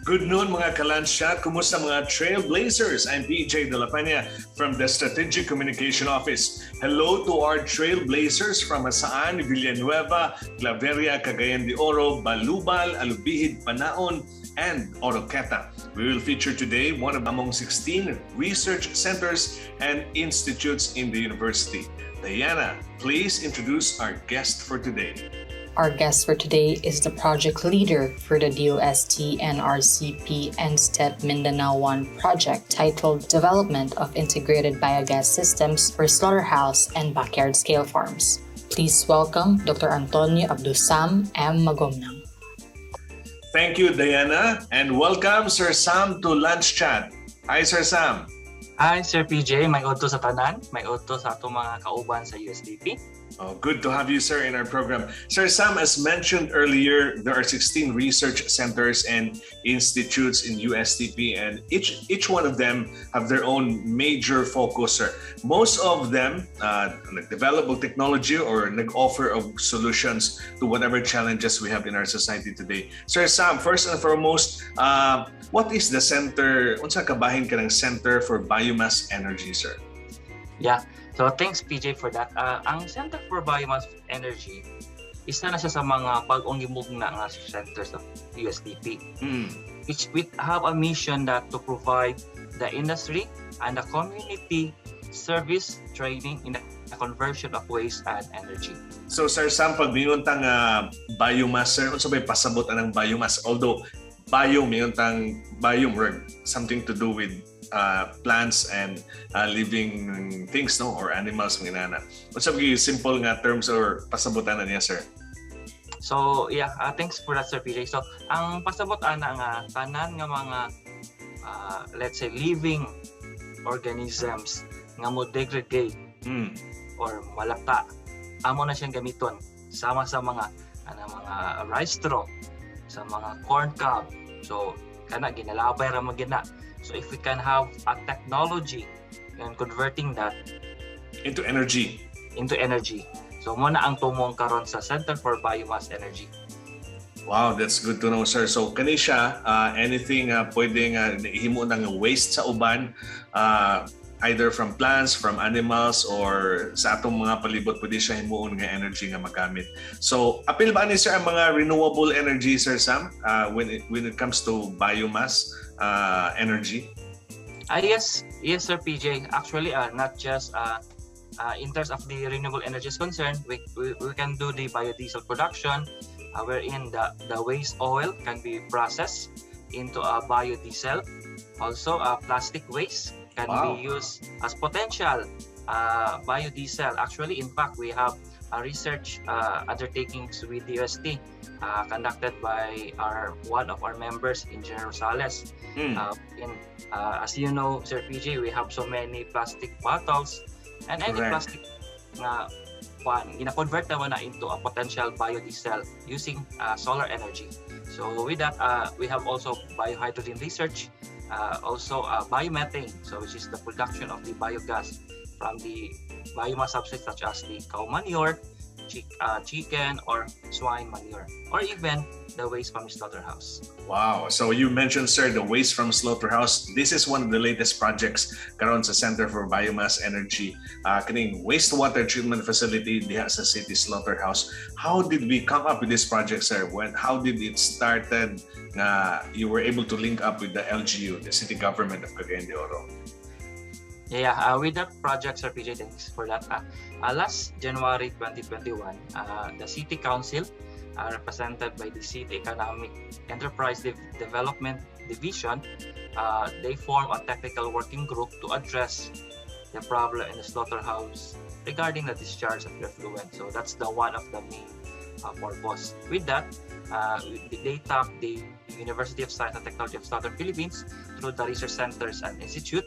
Good noon mga ka-LunChat. Kumusta mga trailblazers? I'm PJ de la Peña from the Strategic Communication Office. Hello to our trailblazers from Asaan, Villanueva, Claveria, Cagayan de Oro, Balubal, Alubihid, Panaon, and Oroqueta. We will feature today one of among 16 research centers and institutes in the university. Diana, please introduce our guest for today. Our guest for today is the project leader for the DOST NRCP NSTEP Mindanao 1 project titled Development of Integrated Biogas Systems for Slaughterhouse and Backyard Scale Farms. Please welcome Dr. Antonio-Abdu Sam M. Magomnang. Thank you, Diana, and welcome Sir Sam to LunchChat. Hi, Sir Sam. Hi, Sir PJ. May udto sa tanan. May udto sa atong mga kauban sa USTP. Oh, good to have you, sir, in our program. Sir Sam, as mentioned earlier, there are 16 research centers and institutes in USTP, and each one of them have their own major focus, sir. Most of them develop technology or offer of solutions to whatever challenges we have in our society today. Sir Sam, first and foremost, what is the center? Unsa kabahin ka ng Center for Biomass Energy, sir? Yeah. So thanks PJ for that. Ang Center for Biomass Energy, isa na siya sa mga bagong gimugna nga centers of USTP. Which we have a mission that to provide the industry and the community service training in the conversion of waste and energy. So Sir Sam, pag mingon tang biomass, sir, unsa bay pasabot anang biomass? Although bio mingon tang biome, something to do with plants and living things, no, or animals mga nana. What's up simple nga terms or pasabutan na niya, sir? So yeah, thanks for that, Sir PJ. So ang pasabot ana nga tanan nga mga let's say living organisms nga mo degrade or malata, amo na siyang gamiton sama sa mga rice straw, sa mga corn cob. So kana ginalabay ra magina. So if we can have a technology and converting that into energy. So mo na ang tumong karon sa Center for Biomass Energy. Wow, that's good to know, sir. So kani siya anything pwedeng ihimo ng waste sa uban, either from plants, from animals, or sa atong mga palibot pwede siya himuon nga energy nga magamit. So apil ba ni sir ang mga renewable energy, Sir Sam, when it comes to biomass energy? Yes, Sir PJ. Actually, not just in terms of the renewable energy is concerned, we can do the biodiesel production, wherein the waste oil can be processed into a biodiesel. Also, plastic waste can be used as potential biodiesel. Actually, in fact, we have a research undertakings with the UST conducted by one of our members, Engineer Rosales. As you know, Sir PJ, we have so many plastic bottles, and any plastic na gina-convert naman na into a potential biodiesel using solar energy. So with that, we have also biohydrogen research, also biomethane, so which is the production of the biogas from the biomass substrates such as the cow manure, chicken or swine manure, or even the waste from slaughterhouse. Wow. So you mentioned, sir, the waste from slaughterhouse. This is one of the latest projects karon sa Center for Biomass Energy. Kaning wastewater treatment facility diha sa City Slaughterhouse. How did we come up with this project, sir? How did it started na you were able to link up with the LGU, the city government of Cagayan de Oro? Yeah, with that project, Sir PJ, thanks for that. Last January 2021, the City Council, represented by the City Economic Enterprise Development Division, they formed a technical working group to address the problem in the slaughterhouse regarding the discharge of effluent. So that's the one of the main purpose. With that, they tapped the University of Science and Technology of Southern Philippines through the research centers and institute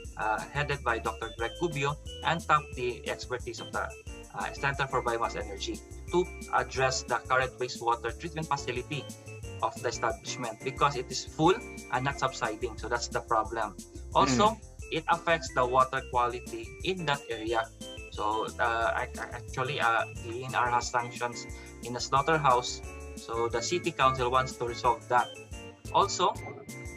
headed by Dr. Greg Cubio, and tapped the expertise of the Center for Biomass Energy to address the current wastewater treatment facility of the establishment, because it is full and not subsiding. So that's the problem. Also, it affects the water quality in that area. So actually, the DNR has sanctions in the slaughterhouse. So the City Council wants to resolve that. Also,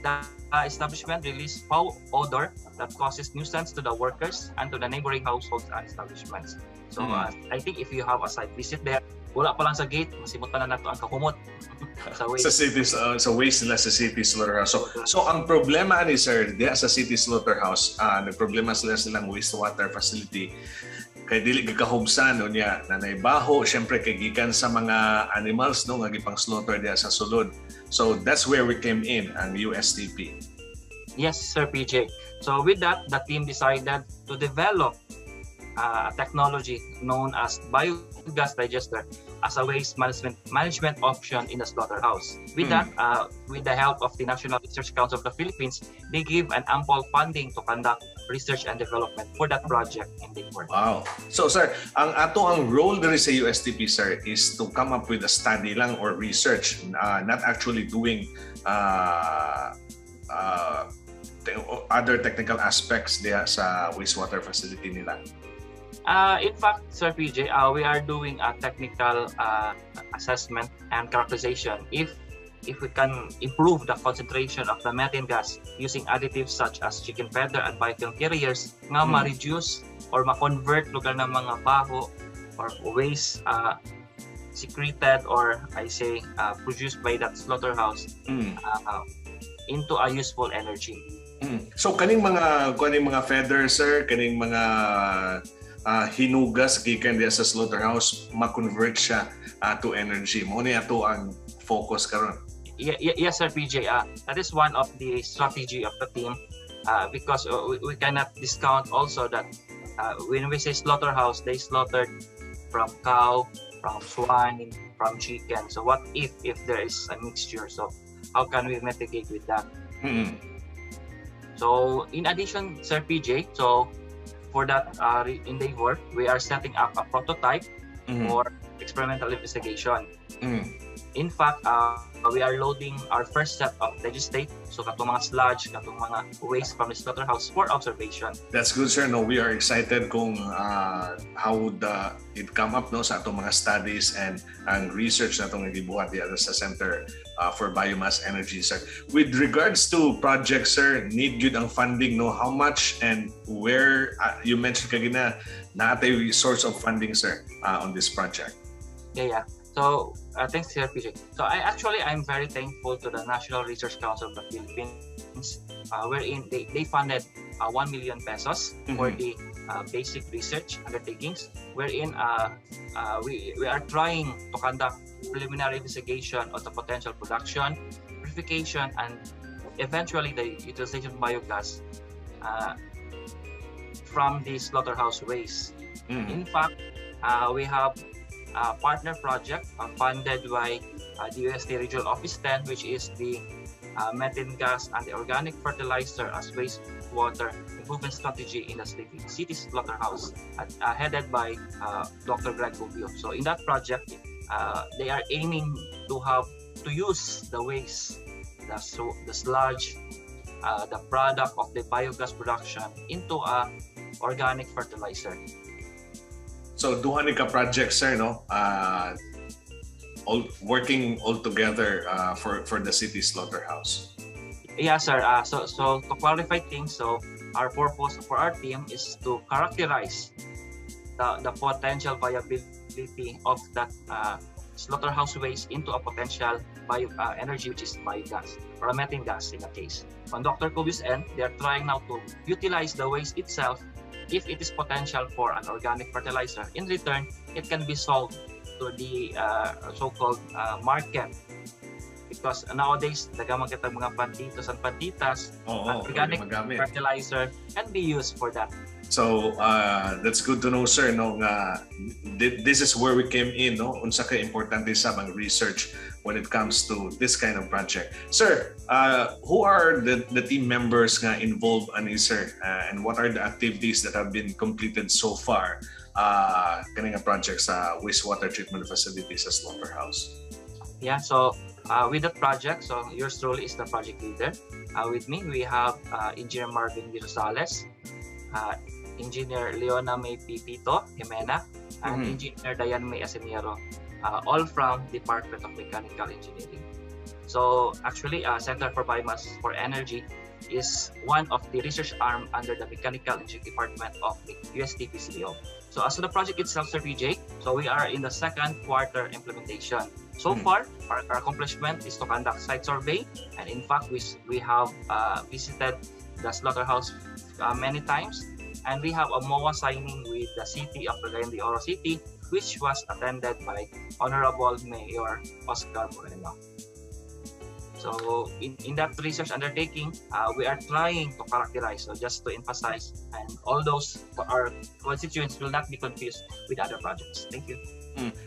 The establishment release foul odor that causes nuisance to the workers and to the neighboring households and establishments. So I think if you have a site visit there, wala pa lang sa gate, masimot pa na nato ang kahumot sa waste. Sa city, sa waste nila sa city slaughterhouse. So ang problema ni sir, diya sa city slaughterhouse, nagproblema sila silang wastewater facility. Kay dili gikahubsan no niya nanay baho, syempre kay gikan sa mga animals no nga gipang slaughter diya sa sulod. So that's where we came in, ang USTP. Yes, Sir PJ. So with that, the team decided to develop a technology known as Biogas Digester as a waste management option in the slaughterhouse. With that, with the help of the National Research Council of the Philippines, they give an ample funding to conduct research and development for that project in the world. Wow. So sir, ang role diri sa USTP sir is to come up with a study lang or research, not actually doing other technical aspects diya sa wastewater facility nila. In fact, Sir PJ, we are doing a technical assessment and characterization if we can improve the concentration of the methane gas using additives such as chicken feather and biofilm carriers nga ma-reduce or ma-convert lugar ng mga baho or waste secreted or I say produced by that slaughterhouse into a useful energy. So kaning mga feathers sir, kaning mga hinugas gikan diya sa slaughterhouse ma-convert siya to energy. Mo ni ato ang focus karon. Yes, Sir PJ. That is one of the strategy of the team because we cannot discount also that when we say slaughterhouse, they slaughtered from cow, from swine, from chicken. So what if there is a mixture? So how can we mitigate with that? So in addition, Sir PJ, so for that endeavor, we are setting up a prototype for experimental investigation. In fact, we are loading our first set of legislate, so katong mga sludge, katong mga waste from the slaughterhouse for observation. That's good sir. No, we are excited kung how it come up no sa atong mga studies and ang research na itong gibuhat diya sa Center for Biomass Energy sir. With regards to projects sir, need gyud ang funding no, how much and where you mentioned kagina naatay source of funding sir on this project. Yeah. So thanks, Sir PJ. So I'm very thankful to the National Research Council of the Philippines, wherein they funded 1 million pesos for the basic research undertakings, wherein we are trying to conduct preliminary investigation of the potential production, purification, and eventually the utilization of biogas from the slaughterhouse waste. In fact, we have partner project funded by the UST Regional Office 10, which is the methane gas and the organic fertilizer as wastewater improvement strategy in the city slaughterhouse, headed by Dr. Greg Rubio. So in that project, they are aiming to use the waste, the sludge, the product of the biogas production into a organic fertilizer. So duha ni ka projects sir no, working all together for the city slaughterhouse. Yeah sir, so to clarify things, so our purpose for our team is to characterize the potential viability of that slaughterhouse waste into a potential energy, which is biogas or a methane gas in a case. On Dr. Kobe's end, they are trying now to utilize the waste itself if it is potential for an organic fertilizer. In return, it can be sold to the so-called market. Because nowadays, dagamang kita mga pantitos and pantitas, organic fertilizer can be used for that. So that's good to know sir no nga this is where we came in no, unsa ka importante sa mga research when it comes to this kind of project. Sir, who are the team members nga involved ani sir, and what are the activities that have been completed so far kaning project sa wastewater treatment facility sa slaughterhouse? Yeah, so with that project, so yours truly is the project leader. With me, we have Engineer Marvin Rosales, Engineer Leona May Pipito Jimena, and Engineer Diane May Asimero, all from Department of Mechanical Engineering. So actually, Center for Biomass for Energy is one of the research arm under the Mechanical Engineering Department of the USTP CEO. So as to the project itself, Sir PJ, so we are in the second quarter implementation. So far, our accomplishment is to conduct site survey, and in fact, we have visited the slaughterhouse many times, and we have a MOA signing with the city of Cagayan de Oro City, which was attended by Honorable Mayor Oscar Moreno. So in that research undertaking, we are trying to characterize, so just to emphasize, and all those our constituents will not be confused with other projects. Thank you.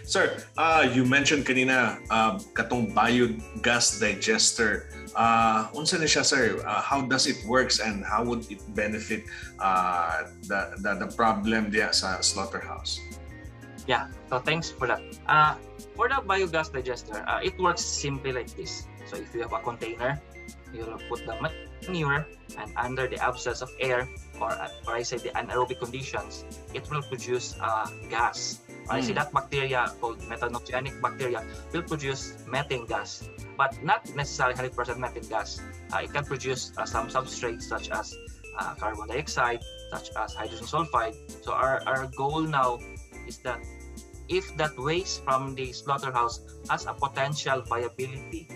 Sir, you mentioned kanina katong Biogas Digester. Unsa na siya, sir? How does it works and how would it benefit the problem diya sa slaughterhouse? Yeah, so thanks for that. For the Biogas Digester, it works simply like this. So if you have a container, you'll put the manure, and under the absence of air, or I say the anaerobic conditions, it will produce gas. I see that bacteria called methanogenic bacteria will produce methane gas, but not necessarily 100% methane gas. It can produce some substrates such as carbon dioxide, such as hydrogen sulfide. So our goal now is that if that waste from the slaughterhouse has a potential viability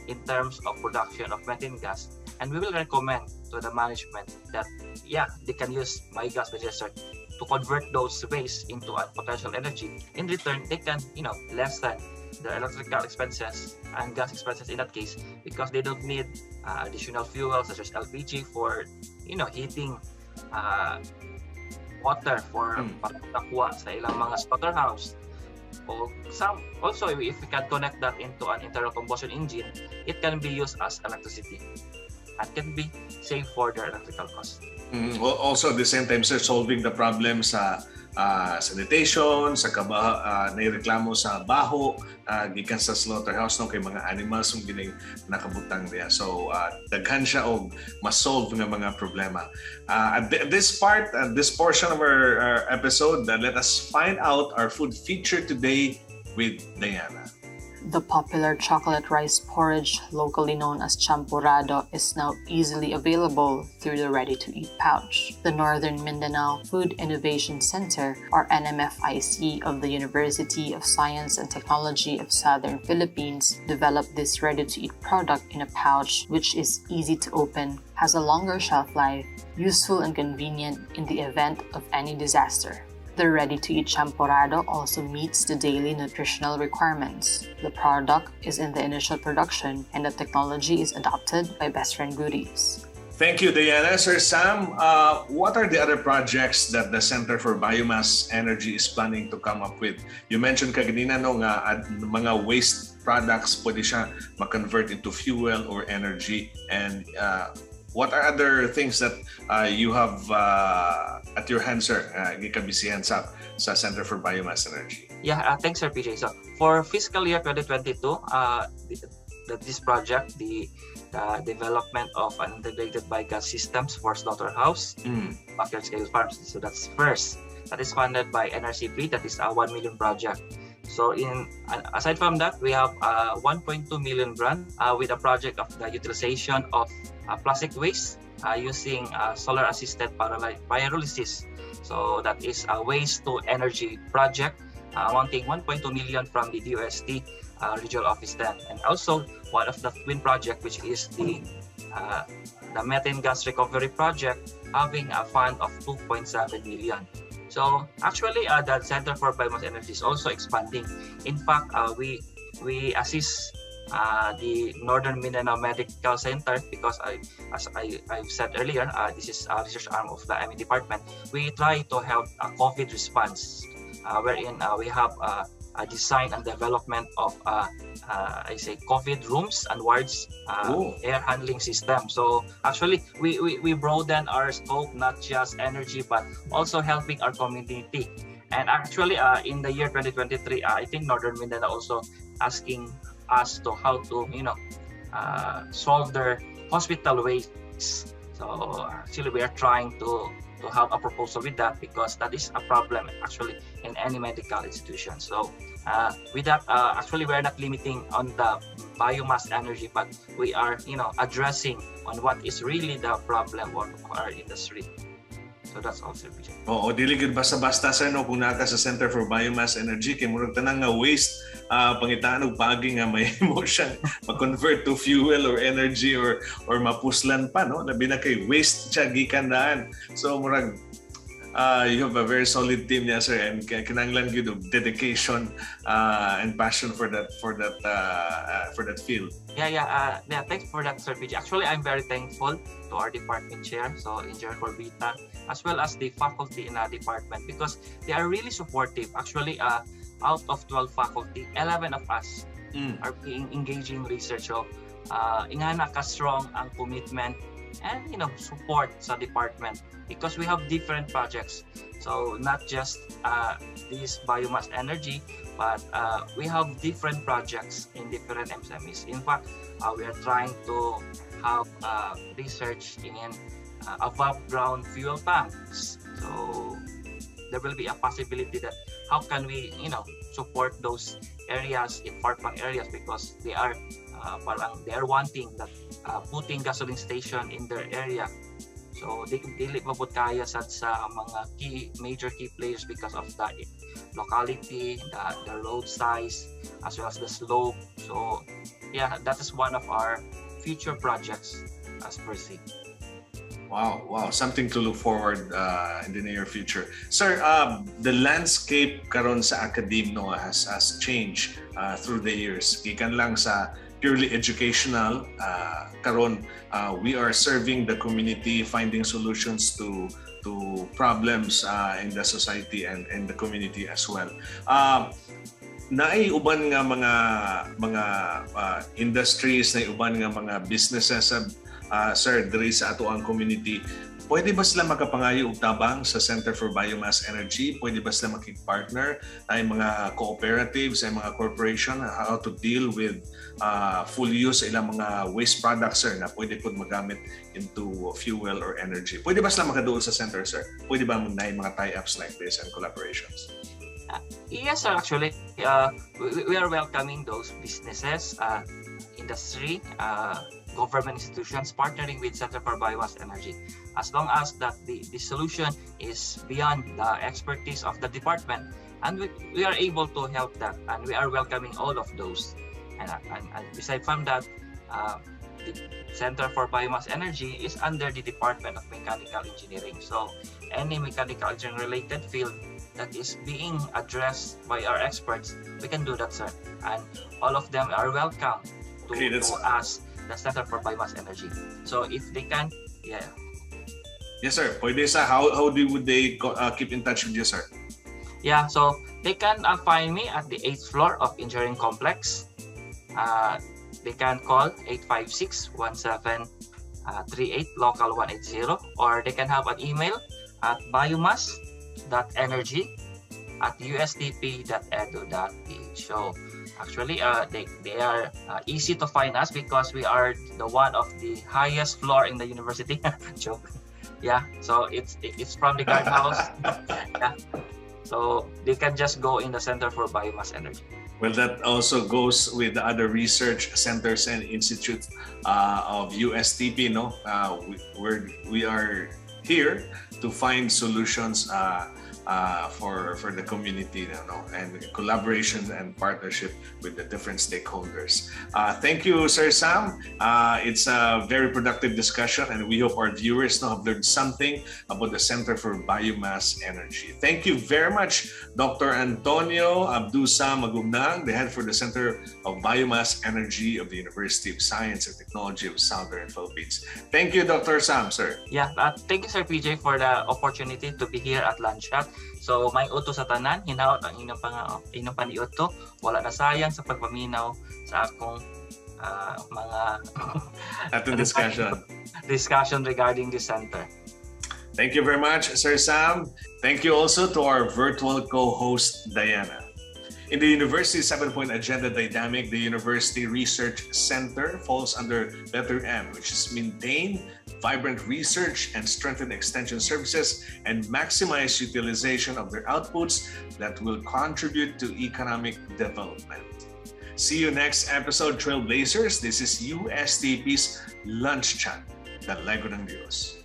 in terms of production of methane gas, and we will recommend to the management that they can use Biogas Digester to convert those waste into a potential energy. In return, they can lessen the electrical expenses and gas expenses in that case, because they don't need additional fuel such as LPG for heating water for pagkakuha sa ilang mga slaughterhouse. Also, if we can connect that into an internal combustion engine, it can be used as electricity and can be saved for their electrical costs. Also, at the same time, sir, solving the problem sa sanitation, sa naireklamo sa baho, gikan sa slaughterhouse kay mga animals yung nakabutang diya. So, daghan siya og ma-solve ng mga problema. At this portion of our episode, let us find out our food feature today with Diana. The popular chocolate rice porridge, locally known as champurrado, is now easily available through the ready-to-eat pouch. The Northern Mindanao Food Innovation Center, or NMFIC, of the University of Science and Technology of Southern Philippines developed this ready-to-eat product in a pouch which is easy to open, has a longer shelf life, useful and convenient in the event of any disaster. The ready-to-eat champurrado also meets the daily nutritional requirements. The product is in the initial production, and the technology is adopted by Best Friend Goodies. Thank you, Diana. Sir Sam, what are the other projects that the Center for Biomass Energy is planning to come up with? You mentioned kaganina mga waste products pwede siya ma-convert into fuel or energy, and what are other things that you have at your hand, sir, gikabisihan sa Center for Biomass Energy? Yeah, thanks, Sir PJ. So for fiscal year 2022, this project, the development of an integrated biogas systems for slaughterhouse, backyard scale farms. So that's first. That is funded by NRCP. That is a 1 million project. So aside from that, we have 1.2 million grant with a project of the utilization of plastic waste using solar-assisted pyrolysis. So that is a waste to energy project amounting 1.2 million from the DOST regional office then, and also one of the twin project, which is the methane gas recovery project, having a fund of 2.7 million. So actually, the Center for Biomass Energy is also expanding. In fact, we assist the Northern Mindanao Medical Center because, as I've said earlier, this is a research arm of the ME department. We try to help a COVID response, wherein we have a design and development of COVID rooms and wards, air handling system. So actually, we broaden our scope, not just energy, but also helping our community. And actually, in the year 2023, I think Northern Mindanao also asking us to how to solve their hospital waste. So actually, we are trying to have a proposal with that, because that is a problem actually in any medical institution. So with that, actually we're not limiting on the biomass energy, but we are addressing on what is really the problem of our industry. So that's all, Sir PJ. Oo, dili gid basta-basta sir no kung naka sa Center for Biomass Energy kay murag tanang nga waste pangitaan og pagi nga may mo siyang mag-convert to fuel or energy or mapuslan pa no, labi na kay waste siya gikan daan. So murag you have a very solid team niya, sir, and kinahanglan gyud og dedication and passion for that field. Yeah, thanks for that, Sir PJ. Actually, I'm very thankful to our department chair, so Engineer Corbita, as well as the faculty in our department, because they are really supportive. Actually, out of 12 faculty, 11 of us are being engaging research. So, ingana ka strong ang commitment and support sa department, because we have different projects. So not just this biomass energy, but we have different projects in different MSMEs. In fact, we are trying to have research in above ground fuel tanks. So there will be a possibility that how can we support those areas in far-flung areas, because they are wanting that putting gasoline station in their area. So they dili mabot kaya sa mga major key players because of the locality, the road size, as well as the slope. So yeah, that is one of our future projects as per se. Wow, something to look forward in the near future. Sir, the landscape karon sa academe no has changed through the years. Gikan lang sa purely educational, karon we are serving the community, finding solutions to problems in the society and the community as well. Naay uban nga mga industries, naay uban nga mga businesses sir diri sa ato ang community. Pwede ba sila makapangayo og tabang sa Center for Biomass Energy? Pwede ba sila makipag-partner ay mga cooperatives, ay mga corporation, how to deal with full use sa ilang mga waste products, sir, na pwede po magamit into fuel or energy? Pwede ba sila makaduol sa center, sir? Pwede ba may mga tie-ups like this and collaborations? Yes, sir. Actually, we are welcoming those businesses, industry, government institutions partnering with Center for Biomass Energy, as long as that the solution is beyond the expertise of the department, and we are able to help that, and we are welcoming all of those. And aside from that, the Center for Biomass Energy is under the Department of Mechanical Engineering. So any mechanical engineering related field that is being addressed by our experts, we can do that, sir. And all of them are welcome to us, the Center for Biomass Energy. So if they can, yeah. Yes, sir. Pwede sa how would they keep in touch with you, sir? Yeah, so they can find me at the 8th floor of Engineering Complex. They can call 856-1738 local 180, or they can have an email at biomass.energy@ustp.edu.ph. So actually, they are easy to find us because we are the one of the highest floor in the university. Joke. Yeah, so it's from the guardhouse. Yeah, so they can just go in the Center for Biomass Energy. Well, that also goes with the other research centers and institutes of USTP. No, we are here to find solutions for the community, and collaboration and partnership with the different stakeholders. Thank you, Sir Sam. It's a very productive discussion, and we hope our viewers have learned something about the Center for Biomass Energy. Thank you very much, Dr. Antonio-Abdu Magomnang, the head for the Center of Biomass Energy of the University of Science and Technology of Southern Philippines. Thank you, Dr. Sam, sir. Yeah, thank you, Sir PJ, for the opportunity to be here at LunChat. So may udto sa tanan, hinaot ang inyong paniudto. Wala na sayang sa pagpaminaw sa akong mga atong discussion regarding the center. Thank you very much, Sir Sam. Thank you also to our virtual co-host, Diana. In the University 7-Point Agenda Dynamic, the University Research Center falls under letter M, which is maintain, vibrant research and strengthen extension services and maximize utilization of their outputs that will contribute to economic development. See you next episode, Trailblazers. This is USTP's Lunch Chat, the Lego ng Diyos.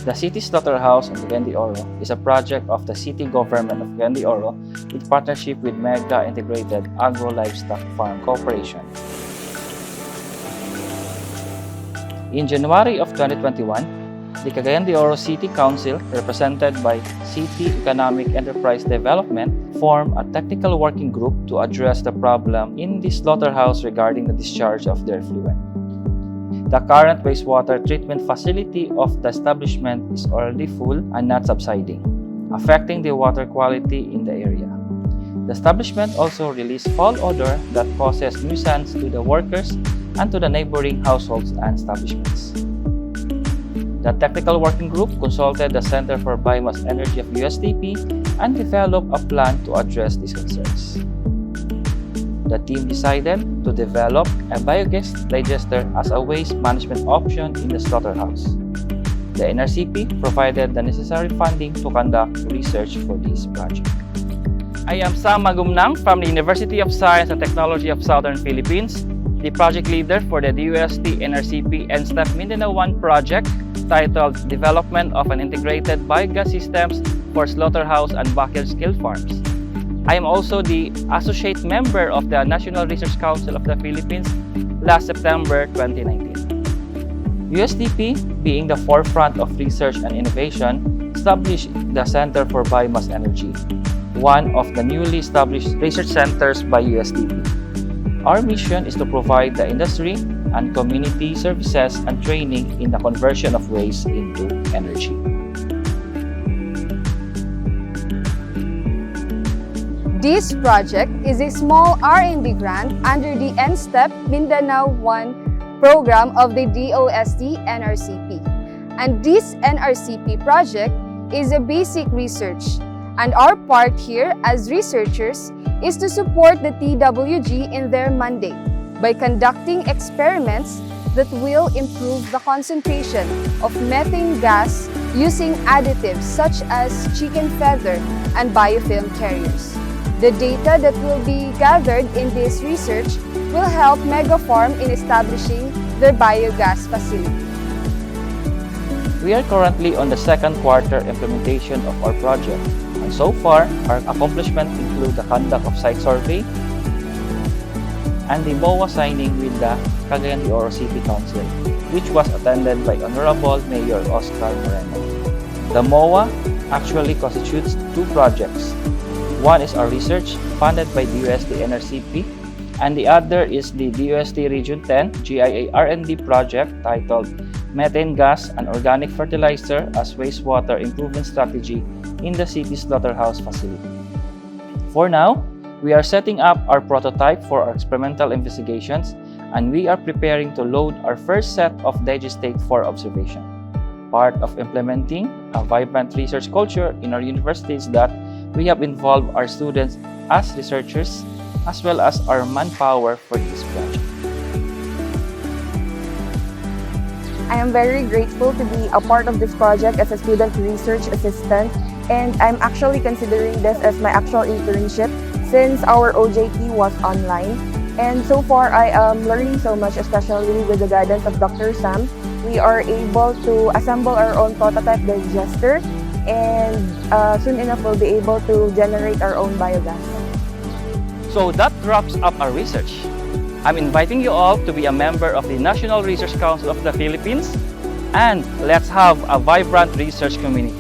The City Slaughterhouse in Cagayan de Oro is a project of the city government of Cagayan de Oro in partnership with Mega Integrated Agro-Livestock Farm Corporation. In January of 2021, the Cagayan de Oro City Council, represented by City Economic Enterprise Development, formed a technical working group to address the problem in the slaughterhouse regarding the discharge of their effluent. The current wastewater treatment facility of the establishment is already full and not subsiding, affecting the water quality in the area. The establishment also released foul odor that causes nuisance to the workers and to the neighboring households and establishments. The technical working group consulted the Center for Biomass Energy of USTP and developed a plan to address these concerns. The team decided to develop a biogas digester as a waste management option in the slaughterhouse. The NRCP provided the necessary funding to conduct research for this project. I am Sam Magomnang from the University of Science and Technology of Southern Philippines, the project leader for the DUST NRCP and STEP Mindanao 1 project titled Development of an Integrated Biogas Systems for Slaughterhouse and Backyard Scale Farms. I am also the associate member of the National Research Council of the Philippines last September 2019. USTP, being the forefront of research and innovation, established the Center for Biomass Energy, one of the newly established research centers by USTP. Our mission is to provide the industry and community services and training in the conversion of waste into energy. This project is a small R&D grant under the NSTEP Mindanao 1 program of the DOST NRCP. And this NRCP project is a basic research. And our part here as researchers is to support the TWG in their mandate by conducting experiments that will improve the concentration of methane gas using additives such as chicken feather and biofilm carriers. The data that will be gathered in this research will help Megafarm in establishing their biogas facility. We are currently on the second quarter implementation of our project, and so far, our accomplishments include the conduct of site survey and the MOA signing with the Cagayan de Oro City Council, which was attended by Honorable Mayor Oscar Moreno. The MOA actually constitutes two projects. One is our research funded by DUST NRCP, and the other is the DUST Region 10 GIA R&D project titled Methane Gas and Organic Fertilizer as Wastewater Improvement Strategy in the City Slaughterhouse Facility. For now, we are setting up our prototype for our experimental investigations, and we are preparing to load our first set of digestate for observation. Part of implementing a vibrant research culture in our universities that we have involved our students as researchers as well as our manpower for this project. I am very grateful to be a part of this project as a student research assistant, and I'm actually considering this as my actual internship since our OJT was online. And so far, I am learning so much, especially with the guidance of Dr. Sam. We are able to assemble our own prototype digester, and soon enough we'll be able to generate our own biogas. So that wraps up our research. I'm inviting you all to be a member of the National Research Council of the Philippines, and let's have a vibrant research community.